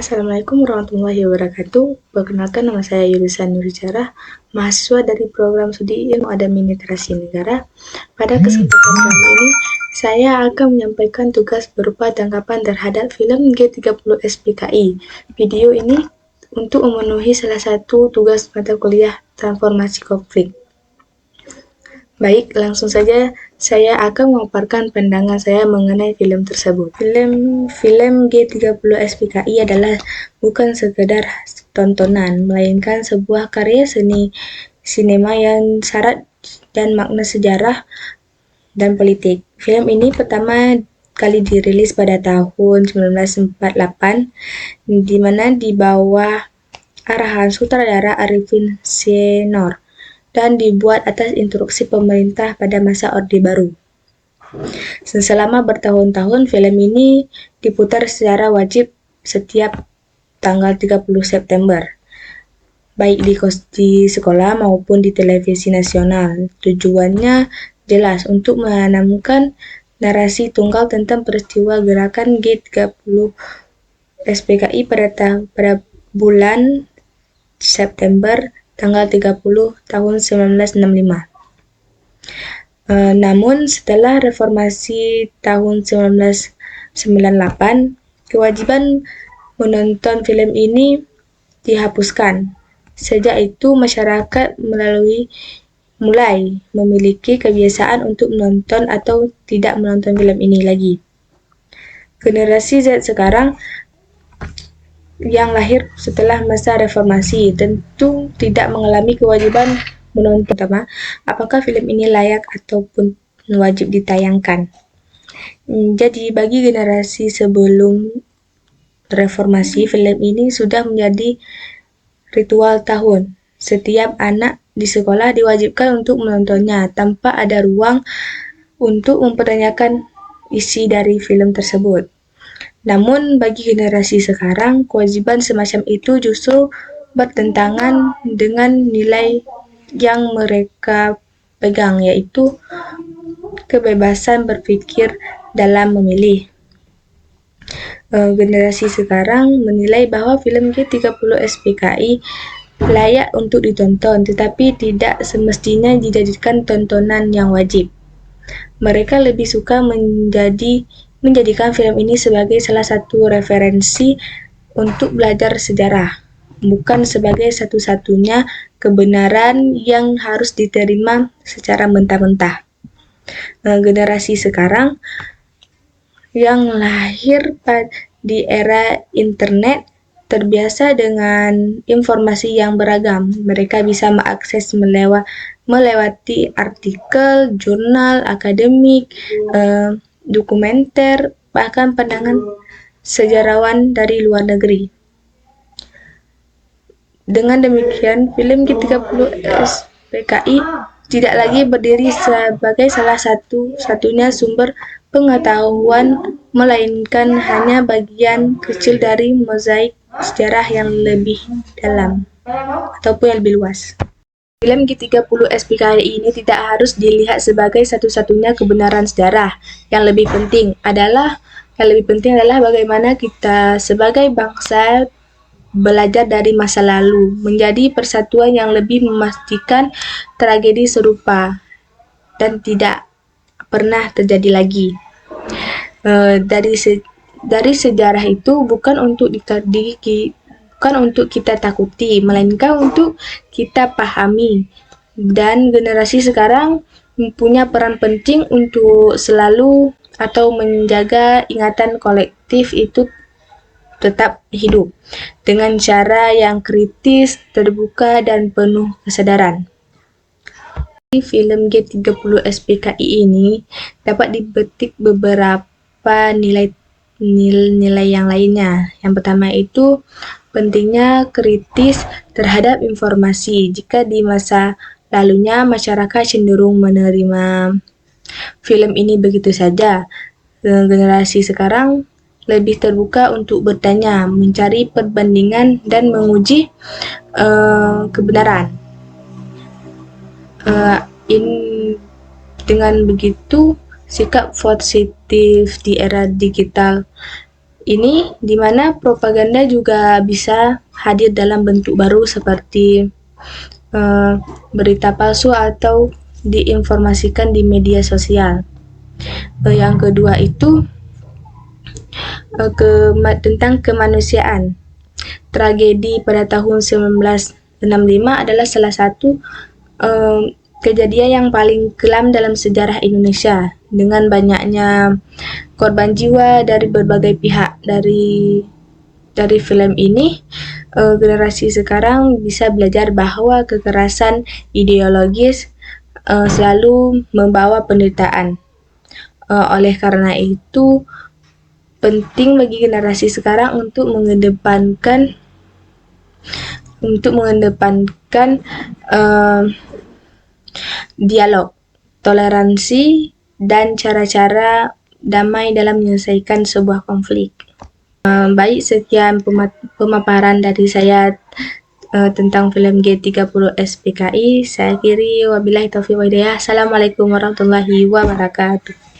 Assalamualaikum warahmatullahi wabarakatuh. Perkenalkan, nama saya Yulisa Nurjara, mahasiswa dari program studi Ilmu Administrasi Negara. Pada kesempatan kali ini, saya akan menyampaikan tugas berupa tanggapan terhadap film G30 SPKI. Video ini untuk memenuhi salah satu tugas mata kuliah transformasi konflik. Baik, langsung saja saya akan memaparkan pandangan saya mengenai film tersebut. Film G30 SPKI adalah bukan sekedar tontonan, melainkan sebuah karya sinema yang syarat dan makna sejarah dan politik. Film ini pertama kali dirilis pada tahun 1948, di mana di bawah arahan sutradara Arifin Senor dan dibuat atas instruksi pemerintah pada masa Orde Baru. Selama bertahun-tahun, film ini diputar secara wajib setiap tanggal 30 September, baik di sekolah maupun di televisi nasional. Tujuannya jelas, untuk menanamkan narasi tunggal tentang peristiwa gerakan G30 SPKI pada bulan September tanggal 30 tahun 1965. Namun setelah reformasi tahun 1998, kewajiban menonton film ini dihapuskan. Sejak itu masyarakat mulai memiliki kebiasaan untuk menonton atau tidak menonton film ini lagi. Generasi Z sekarang yang lahir setelah masa reformasi tentu tidak mengalami kewajiban menonton. Pertama, apakah film ini layak ataupun wajib ditayangkan? Jadi bagi generasi sebelum reformasi, film ini sudah menjadi ritual tahun. Setiap anak di sekolah diwajibkan untuk menontonnya tanpa ada ruang untuk mempertanyakan isi dari film tersebut. Namun bagi generasi sekarang, kewajiban semacam itu justru bertentangan dengan nilai yang mereka pegang, yaitu kebebasan berpikir dalam memilih. Generasi sekarang menilai bahwa film G30 SPKI layak untuk ditonton, tetapi tidak semestinya dijadikan tontonan yang wajib. Mereka lebih suka menjadikan film ini sebagai salah satu referensi untuk belajar sejarah, bukan sebagai satu-satunya kebenaran yang harus diterima secara mentah-mentah. Generasi sekarang yang lahir di era internet terbiasa dengan informasi yang beragam. Mereka bisa mengakses melewati artikel, jurnal, akademik, dokumenter, bahkan pandangan sejarawan dari luar negeri. Dengan demikian, film G30 SPKI tidak lagi berdiri sebagai salah satunya sumber pengetahuan, melainkan hanya bagian kecil dari mozaik sejarah yang lebih dalam ataupun yang lebih luas. Film G30 SPKI ini tidak harus dilihat sebagai satu-satunya kebenaran sejarah. Yang lebih penting adalah bagaimana kita sebagai bangsa belajar dari masa lalu, menjadi persatuan yang lebih memastikan tragedi serupa dan tidak pernah terjadi lagi. Dari sejarah itu bukan untuk kita takuti, melainkan untuk kita pahami. Dan generasi sekarang punya peran penting untuk selalu atau menjaga ingatan kolektif itu tetap hidup dengan cara yang kritis, terbuka, dan penuh kesadaran. Film G30 SPKI ini dapat dipetik beberapa nilai yang lainnya. Yang pertama itu pentingnya kritis terhadap informasi. Jika di masa lalunya masyarakat cenderung menerima film ini begitu saja, generasi sekarang lebih terbuka untuk bertanya, mencari perbandingan, dan menguji kebenaran. Dengan begitu, sikap positif di era digital Ini dimana propaganda juga bisa hadir dalam bentuk baru seperti berita palsu atau diinformasikan di media sosial. Yang kedua itu tentang kemanusiaan. Tragedi pada tahun 1965 adalah salah satu kejadian yang paling kelam dalam sejarah Indonesia, dengan banyaknya korban jiwa dari berbagai pihak. Dari film ini, generasi sekarang bisa belajar bahwa kekerasan ideologis selalu membawa penderitaan. Oleh karena itu, penting bagi generasi sekarang untuk mengedepankan dialog, toleransi, dan cara-cara damai dalam menyelesaikan sebuah konflik. Baik, sekian pemaparan dari saya tentang film G30 SPKI. Saya akhiri, wabillahi taufiq wal hidayah. Assalamualaikum warahmatullahi wabarakatuh.